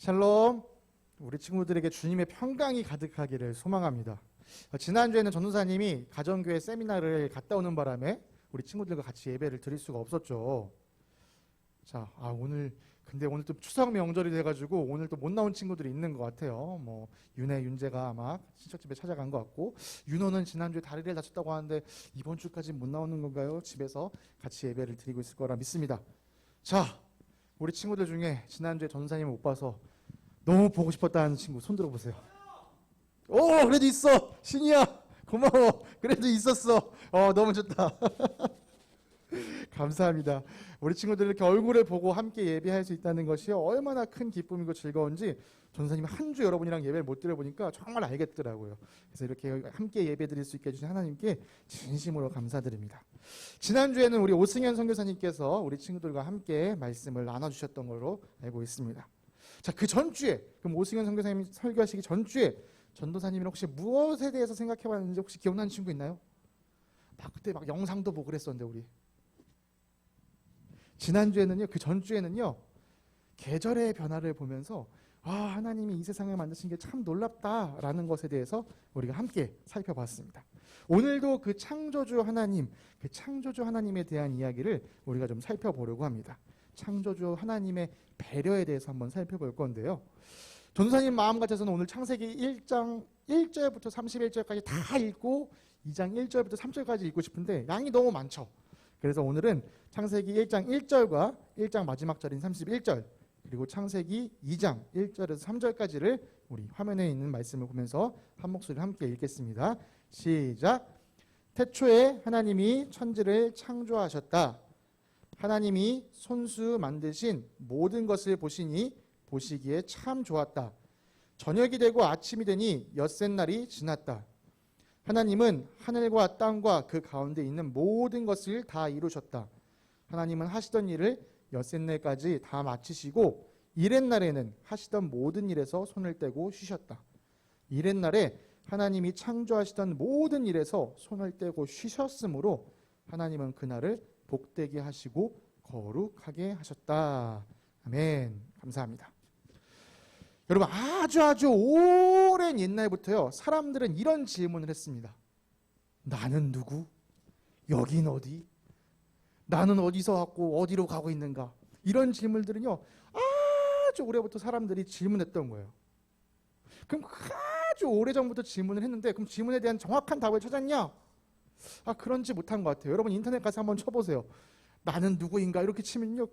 샬롬. 우리 친구들에게 주님의 평강이 가득하기를 소망합니다. 지난주에는 전도사님이 가정교회 세미나를 갔다 오는 바람에 우리 친구들과 같이 예배를 드릴 수가 없었죠. 자, 근데 오늘 또 추석 명절이 돼가지고 오늘 또 못 나온 친구들이 있는 것 같아요. 윤혜, 윤재가 아마 친척집에 찾아간 것 같고, 윤호는 지난주에 다리를 다쳤다고 하는데 이번 주까지 못 나오는 건가요? 집에서 같이 예배를 드리고 있을 거라 믿습니다. 자, 우리 친구들 중에 지난주에 전도사님을 못 봐서 너무 보고 싶었다는 친구 손 들어보세요. 오, 그래도 있어. 신이야, 고마워. 그래도 있었어. 너무 좋다. 감사합니다. 우리 친구들 이렇게 얼굴을 보고 함께 예배할 수 있다는 것이 얼마나 큰 기쁨이고 즐거운지 전도사님이 한 주 여러분이랑 예배를 못 드려보니까 정말 알겠더라고요. 그래서 이렇게 함께 예배 드릴 수 있게 해주신 하나님께 진심으로 감사드립니다. 지난주에는 우리 오승현 선교사님께서 우리 친구들과 함께 말씀을 나눠주셨던 걸로 알고 있습니다. 자, 그 전주에, 그럼 오승현 선교사님이 설교하시기 전주에 전도사님이 혹시 무엇에 대해서 생각해봤는지 혹시 기억나는 친구 있나요? 그때 영상도 보고 그랬었는데 우리 지난주에는요, 그 전주에는요, 계절의 변화를 보면서 하나님이 이 세상을 만드신 게 참 놀랍다라는 것에 대해서 우리가 함께 살펴봤습니다. 오늘도 그 창조주 하나님에 대한 이야기를 우리가 좀 살펴보려고 합니다. 창조주 하나님의 배려에 대해서 한번 살펴볼 건데요. 전도사님 마음 같아서는 오늘 창세기 1장 1절부터 31절까지 다 읽고 2장 1절부터 3절까지 읽고 싶은데 양이 너무 많죠. 그래서 오늘은 창세기 1장 1절과 1장 마지막 절인 31절, 그리고 창세기 2장 1절에서 3절까지를 우리 화면에 있는 말씀을 보면서 한 목소리로 함께 읽겠습니다. 시작. 태초에 하나님이 천지를 창조하셨다. 하나님이 손수 만드신 모든 것을 보시니 보시기에 참 좋았다. 저녁이 되고 아침이 되니 엿새 날이 지났다. 하나님은 하늘과 땅과 그 가운데 있는 모든 것을 다 이루셨다. 하나님은 하시던 일을 엿새 날까지 다 마치시고 이렛날에는 하시던 모든 일에서 손을 떼고 쉬셨다. 이렛날에 하나님이 창조하시던 모든 일에서 손을 떼고 쉬셨으므로 하나님은 그날을 복되게 하시고 거룩하게 하셨다. 아멘. 감사합니다. 여러분, 아주 오랜 옛날부터요, 사람들은 이런 질문을 했습니다. 나는 누구? 여긴 어디? 나는 어디서 왔고 어디로 가고 있는가? 이런 질문들은요, 아주 오래부터 사람들이 질문했던 거예요. 그럼 아주 오래전부터 질문을 했는데, 그럼 질문에 대한 정확한 답을 찾았냐? 그런지 못한 것 같아요. 여러분 인터넷 가서 한번 쳐보세요. 나는 누구인가? 이렇게 치면요,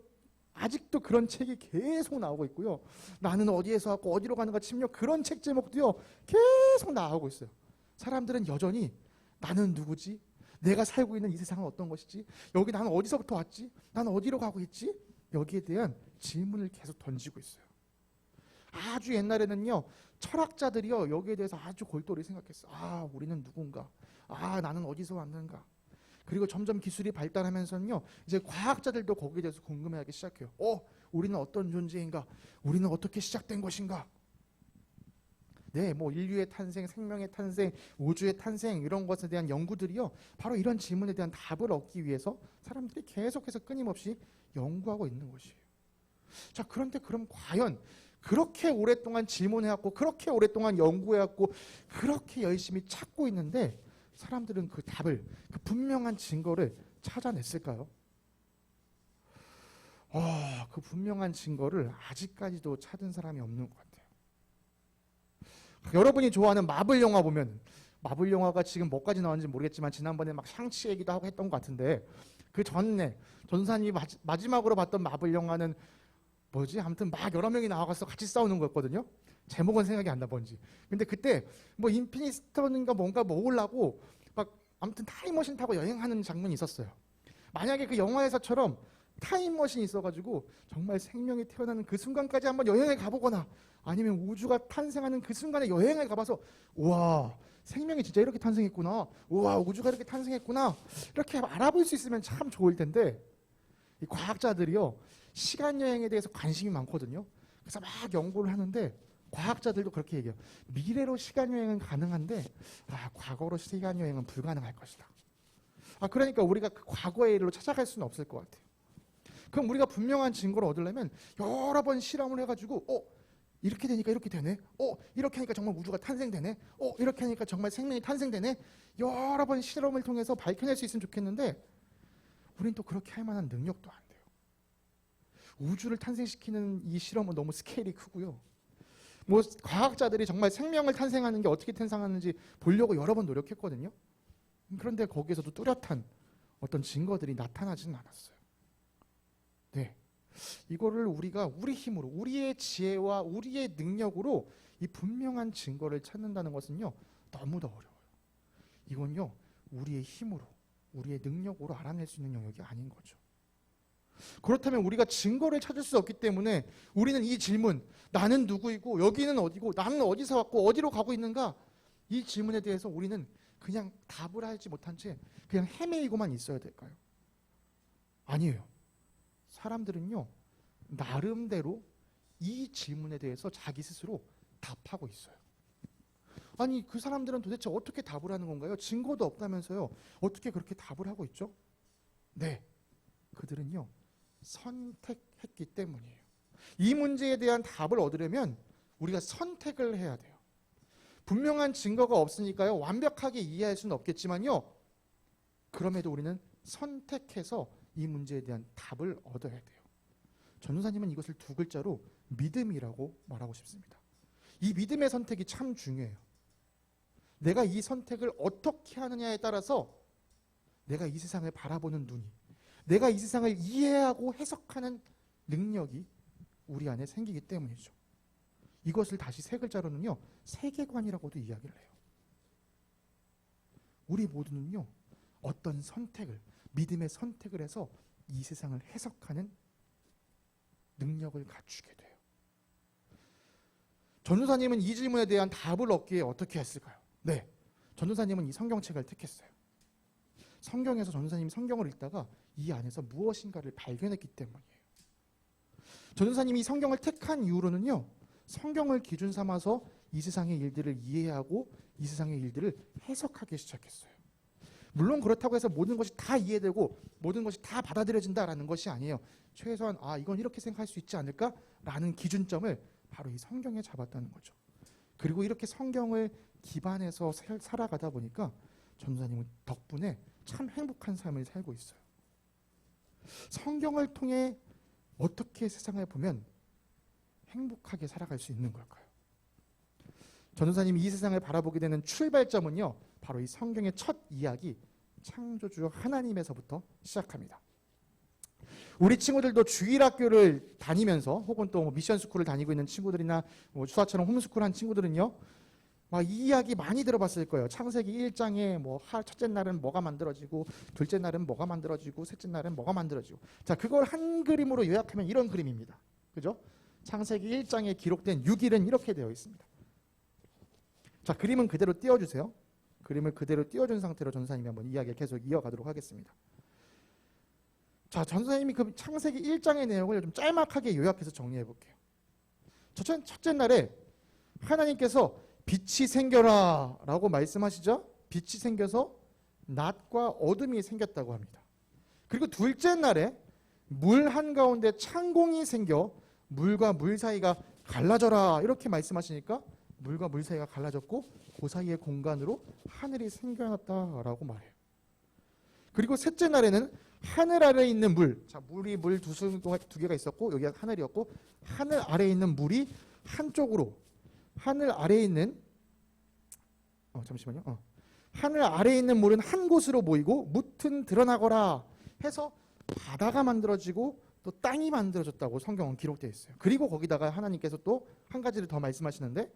아직도 그런 책이 계속 나오고 있고요. 나는 어디에서 왔고 어디로 가는가 치면요, 그런 책 제목도요 계속 나오고 있어요. 사람들은 여전히 나는 누구지? 내가 살고 있는 이 세상은 어떤 것이지? 여기 나는 어디서부터 왔지? 나는 어디로 가고 있지? 여기에 대한 질문을 계속 던지고 있어요. 아주 옛날에는요, 철학자들이요, 여기에 대해서 아주 골똘히 생각했어요. 우리는 누군가? 나는 어디서 왔는가? 그리고 점점 기술이 발달하면서는요, 이제 과학자들도 거기에 대해서 궁금해하기 시작해요. 우리는 어떤 존재인가? 우리는 어떻게 시작된 것인가? 네, 인류의 탄생, 생명의 탄생, 우주의 탄생, 이런 것에 대한 연구들이요, 바로 이런 질문에 대한 답을 얻기 위해서 사람들이 계속해서 끊임없이 연구하고 있는 것이에요. 자, 그런데 그럼 과연 그렇게 오랫동안 질문해왔고, 그렇게 오랫동안 연구해왔고, 그렇게 열심히 찾고 있는데 사람들은 그 답을, 그 분명한 증거를 찾아냈을까요? 그 분명한 증거를 아직까지도 찾은 사람이 없는 것 같아요. 여러분이 좋아하는 마블 영화 보면, 마블 영화가 지금 뭐까지 나왔는지 모르겠지만 지난번에 샹치 얘기도 하고 했던 것 같은데, 그 전에 전사님이 마지막으로 봤던 마블 영화는 아무튼 여러 명이 나와서 같이 싸우는 거였거든요. 제목은 생각이 안 나, 뭔지. 근데 그때 인피니티 스톤인가 뭔가 모으려고 아무튼 타임머신 타고 여행하는 장면이 있었어요. 만약에 그 영화에서처럼 타임머신이 있어가지고 정말 생명이 태어나는 그 순간까지 한번 여행을 가보거나, 아니면 우주가 탄생하는 그 순간에 여행을 가봐서, 우와, 생명이 진짜 이렇게 탄생했구나, 우와, 우주가 이렇게 탄생했구나, 이렇게 알아볼 수 있으면 참 좋을 텐데, 이 과학자들이요, 시간 여행에 대해서 관심이 많거든요. 그래서 연구를 하는데, 과학자들도 그렇게 얘기해요. 미래로 시간 여행은 가능한데 과거로 시간 여행은 불가능할 것이다. 그러니까 우리가 그 과거의 일로 찾아갈 수는 없을 것 같아요. 그럼 우리가 분명한 증거를 얻으려면 여러 번 실험을 해가지고 이렇게 되니까 이렇게 되네. 이렇게 하니까 정말 우주가 탄생되네. 이렇게 하니까 정말 생명이 탄생되네. 여러 번 실험을 통해서 밝혀낼 수 있으면 좋겠는데 우린 또 그렇게 할 만한 능력도 안 돼요. 우주를 탄생시키는 이 실험은 너무 스케일이 크고요. 뭐 과학자들이 정말 생명을 탄생하는 게 어떻게 탄생하는지 보려고 여러 번 노력했거든요. 그런데 거기에서도 뚜렷한 어떤 증거들이 나타나지는 않았어요. 네, 이거를 우리가 우리 힘으로, 우리의 지혜와 우리의 능력으로 이 분명한 증거를 찾는다는 것은요, 너무도 어려워요. 이건요, 우리의 힘으로, 우리의 능력으로 알아낼 수 있는 영역이 아닌 거죠. 그렇다면 우리가 증거를 찾을 수 없기 때문에 우리는 이 질문, 나는 누구이고 여기는 어디고 나는 어디서 왔고 어디로 가고 있는가, 이 질문에 대해서 우리는 그냥 답을 하지 못한 채 그냥 헤매이고만 있어야 될까요? 아니에요. 사람들은요, 나름대로 이 질문에 대해서 자기 스스로 답하고 있어요. 아니, 그 사람들은 도대체 어떻게 답을 하는 건가요? 증거도 없다면서요. 어떻게 그렇게 답을 하고 있죠? 네, 그들은요, 선택했기 때문이에요. 이 문제에 대한 답을 얻으려면 우리가 선택을 해야 돼요. 분명한 증거가 없으니까요, 완벽하게 이해할 수는 없겠지만요, 그럼에도 우리는 선택해서 이 문제에 대한 답을 얻어야 돼요. 전도사님은 이것을 두 글자로 믿음이라고 말하고 싶습니다. 이 믿음의 선택이 참 중요해요. 내가 이 선택을 어떻게 하느냐에 따라서 내가 이 세상을 바라보는 눈이, 내가 이 세상을 이해하고 해석하는 능력이 우리 안에 생기기 때문이죠. 이것을 다시 세 글자로는요, 세계관이라고도 이야기를 해요. 우리 모두는요, 어떤 선택을, 믿음의 선택을 해서 이 세상을 해석하는 능력을 갖추게 돼요. 전도사님은 이 질문에 대한 답을 얻기에 어떻게 했을까요? 네, 전도사님은 이 성경책을 택했어요. 성경에서 전도사님이 성경을 읽다가 이 안에서 무엇인가를 발견했기 때문이에요. 전도사님이 이 성경을 택한 이유로는요, 성경을 기준 삼아서 이 세상의 일들을 이해하고 이 세상의 일들을 해석하기 시작했어요. 물론 그렇다고 해서 모든 것이 다 이해되고 모든 것이 다 받아들여진다라는 것이 아니에요. 최소한 이건 이렇게 생각할 수 있지 않을까라는 기준점을 바로 이 성경에 잡았다는 거죠. 그리고 이렇게 성경을 기반해서 살아가다 보니까 전도사님은 덕분에 참 행복한 삶을 살고 있어요. 성경을 통해 어떻게 세상을 보면 행복하게 살아갈 수 있는 걸까요? 전도사님이 이 세상을 바라보게 되는 출발점은요, 바로 이 성경의 첫 이야기, 창조주 하나님에서부터 시작합니다. 우리 친구들도 주일학교를 다니면서 혹은 또 미션 스쿨을 다니고 있는 친구들이나 주사처럼 홈스쿨 한 친구들은요, 이 이야기 많이 들어봤을 거예요. 창세기 1장에 첫째 날은 뭐가 만들어지고, 둘째 날은 뭐가 만들어지고, 셋째 날은 뭐가 만들어지고. 자, 그걸 한 그림으로 요약하면 이런 그림입니다. 그죠? 창세기 1장에 기록된 6일은 이렇게 되어 있습니다. 자, 그림은 그대로 띄워주세요. 그림을 그대로 띄워준 상태로 전도사님이 한번 이야기를 계속 이어가도록 하겠습니다. 자, 전도사님이 그 창세기 1장의 내용을 좀 짤막하게 요약해서 정리해 볼게요. 첫째 날에 하나님께서 빛이 생겨라 라고 말씀하시죠. 빛이 생겨서 낮과 어둠이 생겼다고 합니다. 그리고 둘째 날에 물 한가운데 창공이 생겨 물과 물 사이가 갈라져라 이렇게 말씀하시니까 물과 물 사이가 갈라졌고 그 사이의 공간으로 하늘이 생겨났다라고 말해요. 그리고 셋째 날에는 하늘 아래에 있는 물, 자, 물이 물 두 개가 있었고 여기가 하늘이었고, 하늘 아래에 있는 물이 한쪽으로, 하늘 아래에 있는 하늘 아래에 있는 물은 한 곳으로 모이고 무튼 드러나거라 해서 바다가 만들어지고 또 땅이 만들어졌다고 성경은 기록되어 있어요. 그리고 거기다가 하나님께서 또 한 가지를 더 말씀하시는데,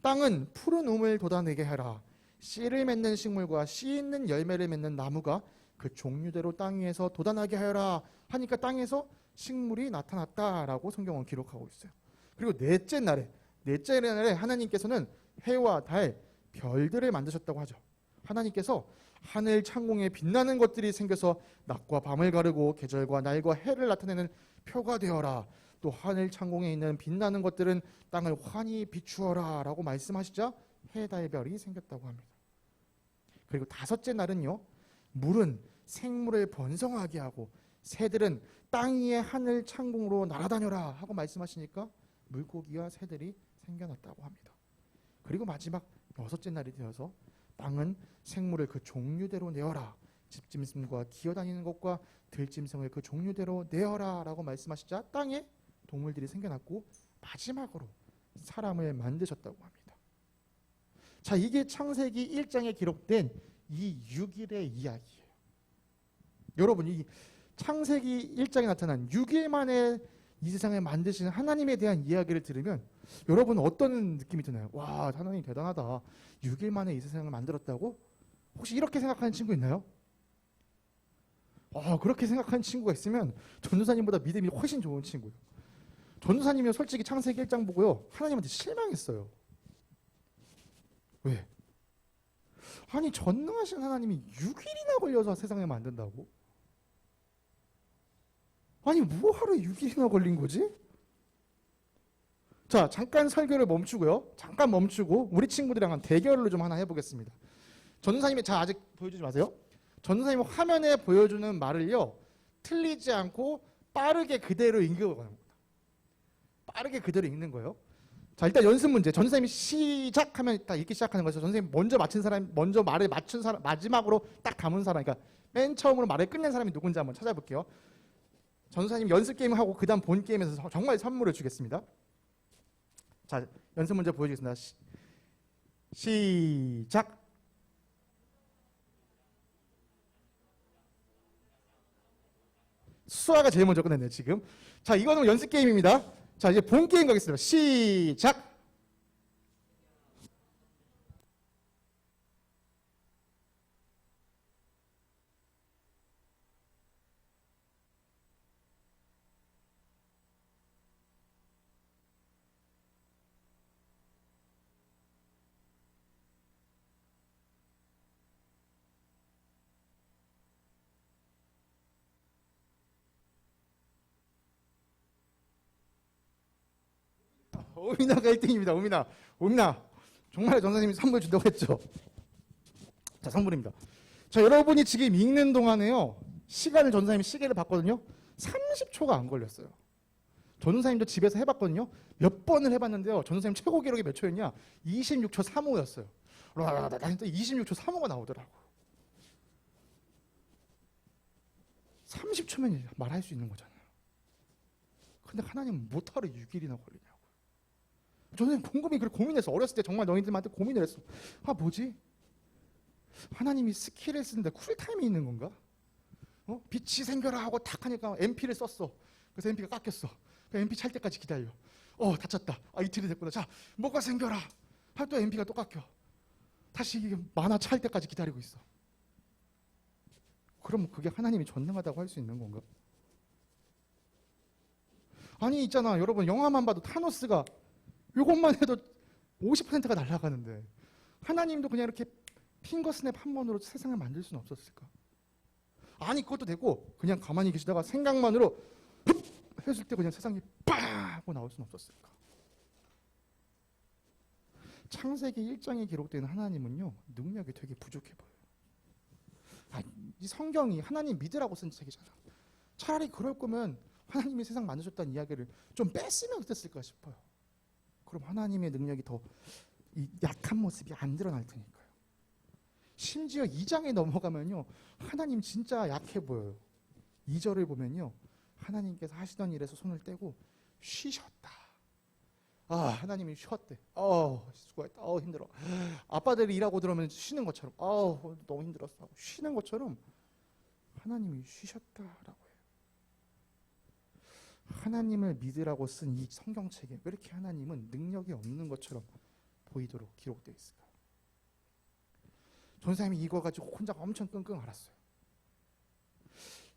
땅은 푸른 우물 돋아내게 해라. 씨를 맺는 식물과 씨 있는 열매를 맺는 나무가 그 종류대로 땅 위에서 돋아나게 하여라 하니까 땅에서 식물이 나타났다라고 성경은 기록하고 있어요. 그리고 넷째 날에 하나님께서는 해와 달, 별들을 만드셨다고 하죠. 하나님께서 하늘 창공에 빛나는 것들이 생겨서 낮과 밤을 가르고 계절과 날과 해를 나타내는 표가 되어라. 또 하늘 창공에 있는 빛나는 것들은 땅을 환히 비추어라 라고 말씀하시자 해, 달, 별이 생겼다고 합니다. 그리고 다섯째 날은요, 물은 생물을 번성하게 하고 새들은 땅 위의 하늘 창공으로 날아다녀라 하고 말씀하시니까 물고기와 새들이 생겨났다고 합니다. 그리고 마지막 6째 날이 되어서 빵은 생물을 그 종류대로 내어라, 집짐승과 기어다니는 것과 들짐승을 그 종류대로 내어라 라고 말씀하시자 땅에 동물들이 생겨났고 마지막으로 사람을 만드셨다고 합니다. 자, 이게 창세기 1장에 기록된 이 6일의 이야기예요. 여러분, 이 창세기 1장에 나타난 6일 만에 이 세상을 만드신 하나님에 대한 이야기를 들으면 여러분은 어떤 느낌이 드나요? 와, 하나님 대단하다. 6일 만에 이 세상을 만들었다고? 혹시 이렇게 생각하는 친구 있나요? 그렇게 생각하는 친구가 있으면 전도사님보다 믿음이 훨씬 좋은 친구예요. 전도사님이 솔직히 창세기 1장 보고요, 하나님한테 실망했어요. 왜? 아니, 전능하신 하나님이 6일이나 걸려서 세상을 만든다고? 아니, 뭐하러 6일이나 걸린 거지? 자, 잠깐 설교를 멈추고요. 잠깐 멈추고 우리 친구들이랑 한 대결을 좀 하나 해보겠습니다. 전도사님이, 자, 아직 보여주지 마세요. 전도사님 화면에 보여주는 말을요, 틀리지 않고 빠르게 그대로 읽어가는 겁니다. 빠르게 그대로 읽는 거예요. 자, 일단 연습 문제. 전도사님이 시작하면 딱 읽기 시작하는 거죠. 전도사님 먼저 맞힌 사람, 먼저 말을 맞춘 사람, 마지막으로 딱 담은 사람, 그러니까 맨 처음으로 말을 끝낸 사람이 누군지 한번 찾아볼게요. 전도사님 연습 게임 하고 그 다음 본 게임에서 정말 선물을 주겠습니다. 자, 연습 문제 보여주겠습니다. 시작. 수아가 제일 먼저 끝냈네요, 지금. 자, 이거는 연습 게임입니다. 자, 이제 본 게임 가겠습니다. 시작. 오미나가 1등입니다. 오미나. 정말 전사님이 선물 준다고 했죠. 자, 선물입니다. 자, 여러분이 지금 읽는 동안에요, 시간을 전사님이 시계를 봤거든요. 30초가 안 걸렸어요. 전사님도 집에서 해봤거든요. 몇 번을 해봤는데요, 전사님 최고 기록이 몇 초였냐? 26초 35였어요. 나는 또 26초 35가 나오더라고. 30초면 말할 수 있는 거잖아요. 근데 하나님은 못하러 6일이나 걸리냐고. 저는 곰곰이 그렇게 고민했어. 어렸을 때 정말 너희들한테 고민을 했어. 뭐지? 하나님이 스킬을 쓰는데 쿨타임이 있는 건가? 빛이 생겨라 하고 탁 하니까 MP를 썼어. 그래서 MP가 깎였어. MP 찰 때까지 기다려. 다쳤다. 이틀이 됐구나. 자, 뭐가 생겨라. 또 MP가 또 깎여. 다시 이게 만화 찰 때까지 기다리고 있어. 그럼 그게 하나님이 전능하다고 할 수 있는 건가? 아니, 있잖아. 여러분, 영화만 봐도 타노스가 이것만 해도 50%가 날아가는데 하나님도 그냥 이렇게 핑거스냅 한 번으로 세상을 만들 수는 없었을까? 아니, 그것도 되고 그냥 가만히 계시다가 생각만으로 흡 했을 때 그냥 세상이 빵 하고 나올 수는 없었을까? 창세기 1장에 기록된 하나님은요, 능력이 되게 부족해 보여요. 이 성경이 하나님 믿으라고 쓴 책이잖아. 차라리 그럴 거면 하나님이 세상 만드셨다는 이야기를 좀 뺐으면 어땠을까 싶어요. 그럼 하나님의 능력이 더 이 약한 모습이 안 드러날 테니까요. 심지어 2장에 넘어가면요, 하나님 진짜 약해 보여요. 2절을 보면요, 하나님께서 하시던 일에서 손을 떼고 쉬셨다. 하나님이 쉬었대. 수고했다. 힘들어. 아빠들이 일하고 들어오면 쉬는 것처럼, 너무 힘들었어. 쉬는 것처럼 하나님이 쉬셨다라고 해요. 하나님을 믿으라고 쓴 이 성경책에 왜 이렇게 하나님은 능력이 없는 것처럼 보이도록 기록되어 있을까요? 전사님이 이거 가지고 혼자 엄청 끙끙 앓았어요.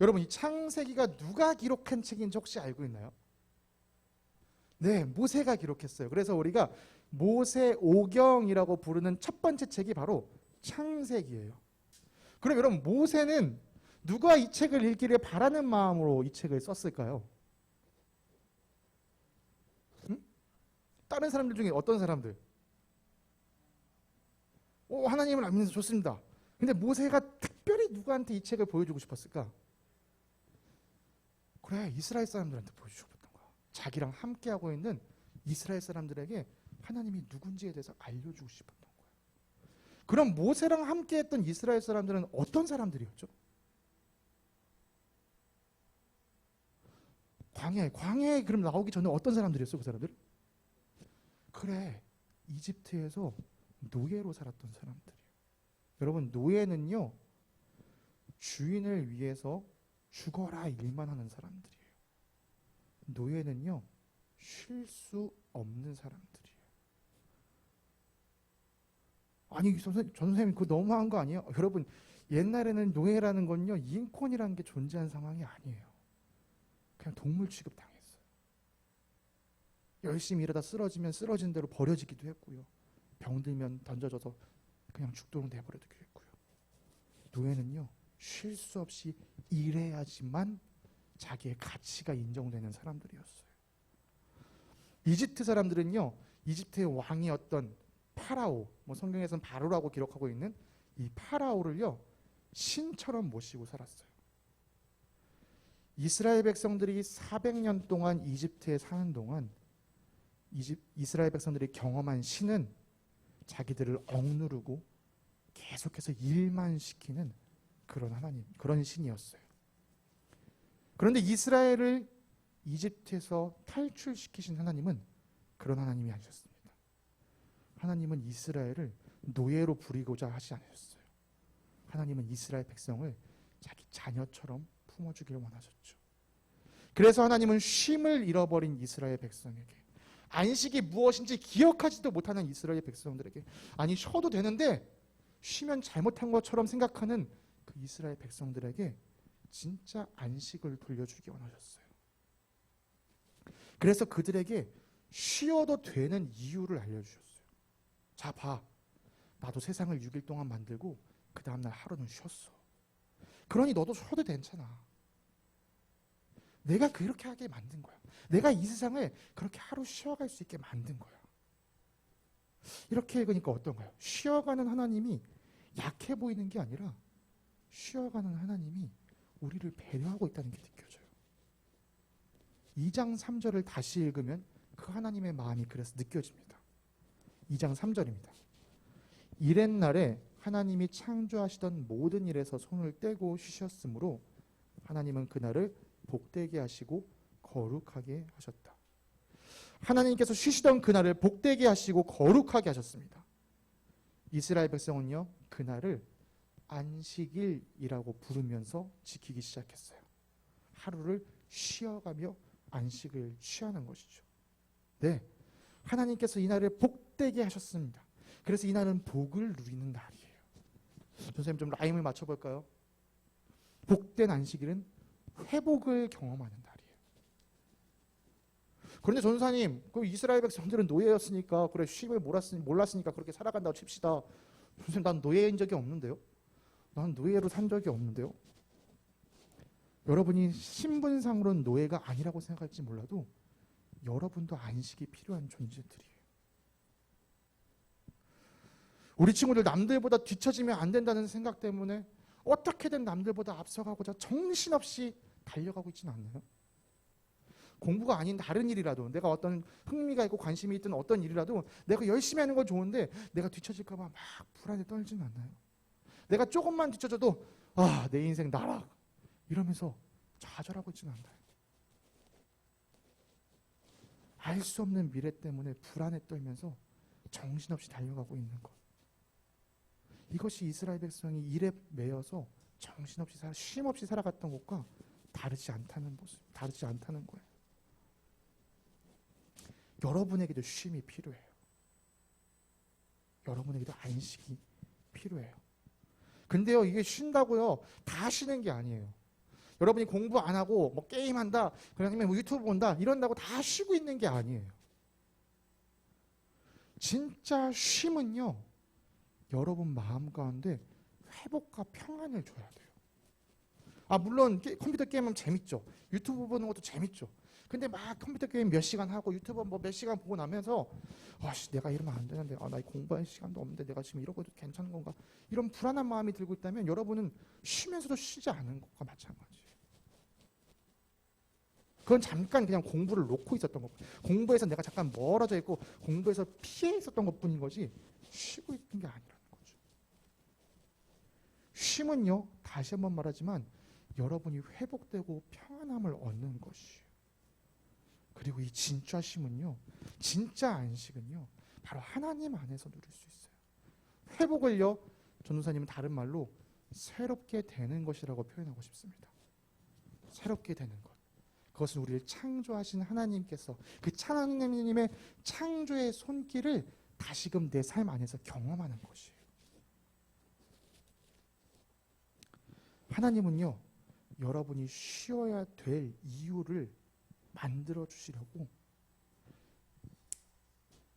여러분, 이 창세기가 누가 기록한 책인지 혹시 알고 있나요? 네, 모세가 기록했어요. 그래서 우리가 모세오경이라고 부르는 첫 번째 책이 바로 창세기예요. 그럼 여러분, 모세는 누가 이 책을 읽기를 바라는 마음으로 이 책을 썼을까요? 다른 사람들 중에 어떤 사람들? 하나님을 알면서 좋습니다. 근데 모세가 특별히 누구한테 이 책을 보여주고 싶었을까? 그래, 이스라엘 사람들한테 보여주고 싶었던 거야. 자기랑 함께하고 있는 이스라엘 사람들에게 하나님이 누군지에 대해서 알려주고 싶었던 거예요. 그럼 모세랑 함께 했던 이스라엘 사람들은 어떤 사람들이었죠? 광야에 그럼 나오기 전에 어떤 사람들이었어, 그 사람들? 그래, 이집트에서 노예로 살았던 사람들이에요. 여러분, 노예는요, 주인을 위해서 죽어라 일만 하는 사람들이에요. 노예는요, 쉴 수 없는 사람들이에요. 아니, 선생님, 그거 너무한 거 아니에요? 여러분, 옛날에는 노예라는 건요, 인권이라는 게 존재한 상황이 아니에요. 그냥 동물 취급 당했어요. 열심히 일하다 쓰러지면 쓰러진 대로 버려지기도 했고요. 병들면 던져져서 그냥 죽도록 내버려두기도 했고요. 노예는요, 쉴 수 없이 일해야지만 자기의 가치가 인정되는 사람들이었어요. 이집트 사람들은요, 이집트의 왕이었던 파라오, 성경에서는 바로라고 기록하고 있는 이 파라오를요, 신처럼 모시고 살았어요. 이스라엘 백성들이 400년 동안 이집트에 사는 동안 이스라엘 백성들이 경험한 신은 자기들을 억누르고 계속해서 일만 시키는 그런 하나님, 그런 신이었어요. 그런데 이스라엘을 이집트에서 탈출시키신 하나님은 그런 하나님이 아니셨습니다. 하나님은 이스라엘을 노예로 부리고자 하지 않으셨어요. 하나님은 이스라엘 백성을 자기 자녀처럼 품어주기를 원하셨죠. 그래서 하나님은 쉼을 잃어버린 이스라엘 백성에게, 안식이 무엇인지 기억하지도 못하는 이스라엘 백성들에게, 아니 쉬어도 되는데 쉬면 잘못한 것처럼 생각하는 그 이스라엘 백성들에게 진짜 안식을 돌려주기 원하셨어요. 그래서 그들에게 쉬어도 되는 이유를 알려주셨어요. 자, 봐. 나도 세상을 6일 동안 만들고 그 다음날 하루는 쉬었어. 그러니 너도 쉬어도 괜찮아. 내가 그렇게 하게 만든 거야. 내가 이 세상을 그렇게 하루 쉬어갈 수 있게 만든 거야. 이렇게 읽으니까 어떤가요? 쉬어가는 하나님이 약해 보이는 게 아니라 쉬어가는 하나님이 우리를 배려하고 있다는 게 느껴져요. 2장 3절을 다시 읽으면 그 하나님의 마음이 그래서 느껴집니다. 2장 3절입니다. 이렛날에 하나님이 창조하시던 모든 일에서 손을 떼고 쉬셨으므로 하나님은 그날을 복되게 하시고 거룩하게 하셨다. 하나님께서 쉬시던 그날을 복되게 하시고 거룩하게 하셨습니다. 이스라엘 백성은요, 그날을 안식일이라고 부르면서 지키기 시작했어요. 하루를 쉬어가며 안식을 취하는 것이죠. 네, 하나님께서 이 날을 복되게 하셨습니다. 그래서 이 날은 복을 누리는 날이에요. 선생님 좀 라임을 맞춰볼까요? 복된 안식일은 회복을 경험하는 날이에요. 그런데 전사님, 그 이스라엘 백성들은 노예였으니까, 그래 쉼을 몰랐으니까 그렇게 살아간다고 칩시다. 선생님, 난 노예인 적이 없는데요. 난 노예로 산 적이 없는데요. 여러분이 신분상으로는 노예가 아니라고 생각할지 몰라도 여러분도 안식이 필요한 존재들이에요. 우리 친구들 남들보다 뒤처지면 안 된다는 생각 때문에 어떻게든 남들보다 앞서가고자 정신없이 달려가고 있지는 않나요? 공부가 아닌 다른 일이라도, 내가 어떤 흥미가 있고 관심이 있던 어떤 일이라도 내가 열심히 하는 건 좋은데 내가 뒤처질까 봐 막 불안에 떨지는 않나요? 내가 조금만 뒤처져도 내 인생 나락 이러면서 좌절하고 있지는 않나요? 알 수 없는 미래 때문에 불안에 떨면서 정신없이 달려가고 있는 것. 이것이 이스라엘 백성이 일에 매여서 정신없이 쉼없이 살아갔던 것과 다르지 않다는 모습, 다르지 않다는 거예요. 여러분에게도 쉼이 필요해요. 여러분에게도 안식이 필요해요. 근데요, 이게 쉰다고요, 다 쉬는 게 아니에요. 여러분이 공부 안 하고 뭐 게임한다, 그냥 유튜브 본다 이런다고 다 쉬고 있는 게 아니에요. 진짜 쉼은요, 여러분 마음 가운데 회복과 평안을 줘야 돼요. 물론 컴퓨터 게임은 재밌죠. 유튜브 보는 것도 재밌죠. 근데 막 컴퓨터 게임 몇 시간 하고 유튜브 뭐 몇 시간 보고 나면서 내가 이러면 안 되는데, 나 공부할 시간도 없는데 내가 지금 이러고 해도 괜찮은 건가, 이런 불안한 마음이 들고 있다면 여러분은 쉬면서도 쉬지 않은 것과 마찬가지예요. 그건 잠깐 그냥 공부를 놓고 있었던 것, 공부에서 내가 잠깐 멀어져 있고 공부에서 피해 있었던 것뿐인 거지 쉬고 있던 게 아니라는 거죠. 쉼은요, 다시 한번 말하지만 여러분이 회복되고 평안함을 얻는 것이에요. 그리고 이 진짜 쉼은요, 진짜 안식은요, 바로 하나님 안에서 누릴 수 있어요. 회복을요, 전도사님은 다른 말로 새롭게 되는 것이라고 표현하고 싶습니다. 새롭게 되는 것. 그것은 우리를 창조하신 하나님께서 그 하나님의 창조의 손길을 다시금 내 삶 안에서 경험하는 것이에요. 하나님은요, 여러분이 쉬어야 될 이유를 만들어 주시려고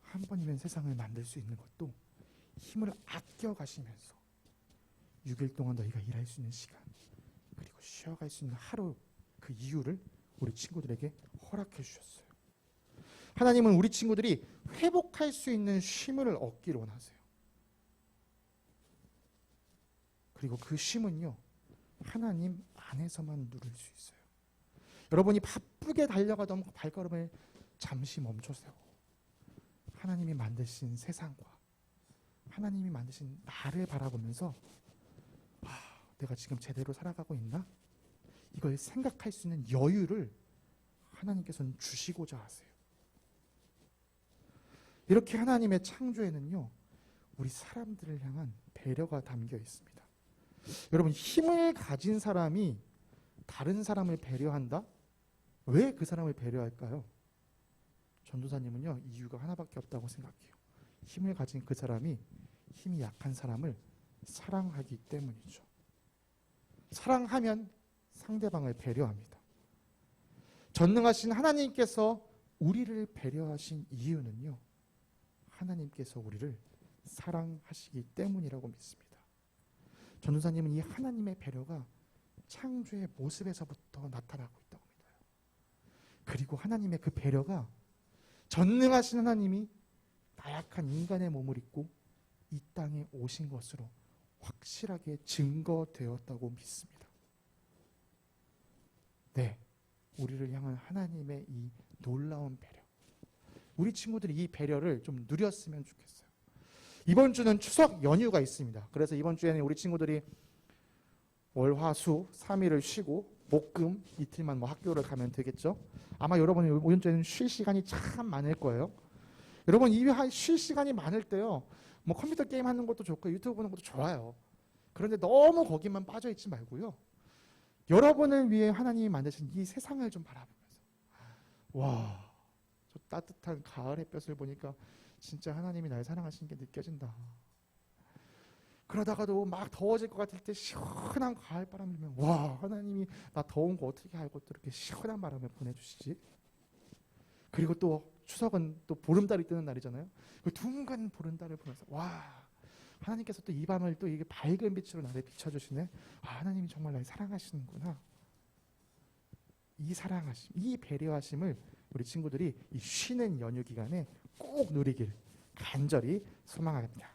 한 번이면 세상을 만들 수 있는 것도 힘을 아껴 가시면서 6일 동안 너희가 일할 수 있는 시간, 그리고 쉬어갈 수 있는 하루, 그 이유를 우리 친구들에게 허락해 주셨어요. 하나님은 우리 친구들이 회복할 수 있는 쉼을 얻기를 원하세요. 그리고 그 쉼은요, 하나님 안에서만 누릴 수 있어요. 여러분이 바쁘게 달려가던 발걸음을 잠시 멈춰세요. 하나님이 만드신 세상과 하나님이 만드신 나를 바라보면서 내가 지금 제대로 살아가고 있나? 이걸 생각할 수 있는 여유를 하나님께서는 주시고자 하세요. 이렇게 하나님의 창조에는요, 우리 사람들을 향한 배려가 담겨 있습니다. 여러분, 힘을 가진 사람이 다른 사람을 배려한다? 왜 그 사람을 배려할까요? 전도사님은요, 이유가 하나밖에 없다고 생각해요. 힘을 가진 그 사람이 힘이 약한 사람을 사랑하기 때문이죠. 사랑하면 상대방을 배려합니다. 전능하신 하나님께서 우리를 배려하신 이유는요, 하나님께서 우리를 사랑하시기 때문이라고 믿습니다. 전도사님은 이 하나님의 배려가 창조의 모습에서부터 나타나고 있다고 믿어요. 그리고 하나님의 그 배려가 전능하신 하나님이 나약한 인간의 몸을 입고 이 땅에 오신 것으로 확실하게 증거되었다고 믿습니다. 네, 우리를 향한 하나님의 이 놀라운 배려, 우리 친구들이 이 배려를 좀 누렸으면 좋겠어요. 이번 주는 추석 연휴가 있습니다. 그래서 이번 주에는 우리 친구들이 월, 화, 수 3일을 쉬고 목, 금 이틀만 학교를 가면 되겠죠. 아마 여러분이 이번 주에는 쉴 시간이 참 많을 거예요. 여러분, 이 쉴 시간이 많을 때요, 뭐 컴퓨터 게임 하는 것도 좋고 유튜브 보는 것도 좋아요. 그런데 너무 거기만 빠져 있지 말고요, 여러분을 위해 하나님이 만드신 이 세상을 좀 바라보면서, 와, 저 따뜻한 가을 햇볕을 보니까 진짜 하나님이 날 사랑하시는 게 느껴진다. 그러다가도 막 더워질 것 같을 때 시원한 가을 바람을 불면, 와, 하나님이 나 더운 거 어떻게 알고 또 이렇게 시원한 바람을 보내주시지? 그리고 또 추석은 또 보름달이 뜨는 날이잖아요. 그 둥근 보름달을 보면서, 와, 하나님께서 또 이 밤을 또 이게 밝은 빛으로 나를 비춰주시네. 하나님이 정말 날 사랑하시는구나. 이 사랑하심, 이 배려하심을 우리 친구들이 이 쉬는 연휴 기간에 꼭 누리길 간절히 소망합니다.